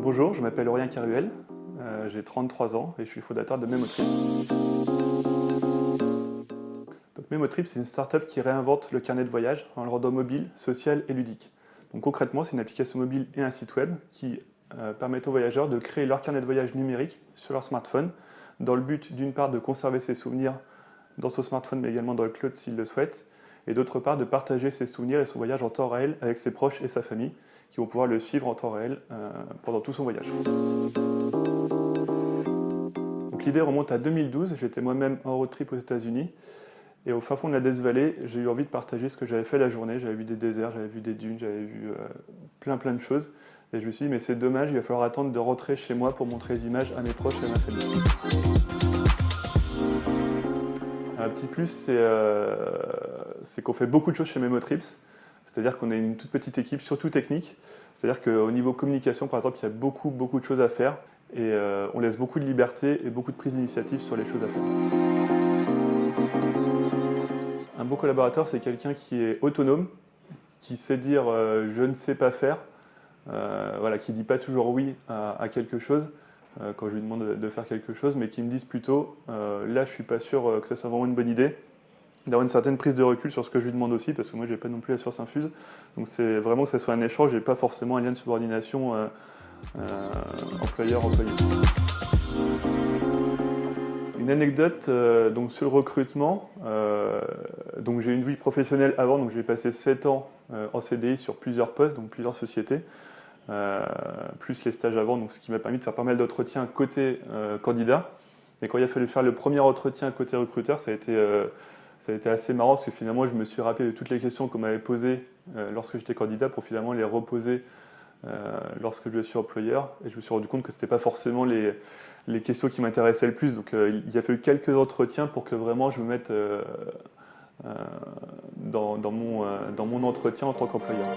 Bonjour, je m'appelle Aurélien Caruel, j'ai 33 ans et je suis le fondateur de Memotrip. Donc Memotrip, c'est une start-up qui réinvente le carnet de voyage en le rendant mobile, social et ludique. Donc concrètement, c'est une application mobile et un site web qui permettent aux voyageurs de créer leur carnet de voyage numérique sur leur smartphone, dans le but d'une part de conserver ses souvenirs dans son smartphone mais également dans le cloud s'ils le souhaitent, et d'autre part de partager ses souvenirs et son voyage en temps réel avec ses proches et sa famille, qui vont pouvoir le suivre en temps réel pendant tout son voyage. Donc l'idée remonte à 2012, j'étais moi-même en road trip aux États-Unis, et au fin fond de la Death Valley, j'ai eu envie de partager ce que j'avais fait la journée. J'avais vu des déserts, j'avais vu des dunes, j'avais vu plein de choses, et je me suis dit mais c'est dommage, il va falloir attendre de rentrer chez moi pour montrer les images à mes proches et à ma famille. Un petit plus, c'est qu'on fait beaucoup de choses chez Memotrips. C'est-à-dire qu'on est une toute petite équipe, surtout technique. C'est-à-dire qu'au niveau communication, par exemple, il y a beaucoup de choses à faire. Et on laisse beaucoup de liberté et beaucoup de prise d'initiative sur les choses à faire. Un bon collaborateur, c'est quelqu'un qui est autonome, qui sait dire je ne sais pas faire, voilà, qui ne dit pas toujours oui à quelque chose quand je lui demande de faire quelque chose, mais qui me disent plutôt là je ne suis pas sûr que ça soit vraiment une bonne idée, d'avoir une certaine prise de recul sur ce que je lui demande aussi, parce que moi j'ai pas non plus la science infuse, donc c'est vraiment que ça soit un échange et pas forcément un lien de subordination employeur-employé. Une anecdote donc sur le recrutement, donc j'ai eu une vie professionnelle avant, donc j'ai passé 7 ans en CDI sur plusieurs postes, donc plusieurs sociétés, plus les stages avant, donc ce qui m'a permis de faire pas mal d'entretiens côté candidat. Et quand il a fallu faire le premier entretien côté recruteur, ça a été assez marrant parce que finalement je me suis rappelé de toutes les questions qu'on m'avait posées lorsque j'étais candidat pour finalement les reposer lorsque je suis employeur, et je me suis rendu compte que ce n'était pas forcément les questions qui m'intéressaient le plus. Donc il a fallu quelques entretiens pour que vraiment je me mette dans mon entretien en tant qu'employeur.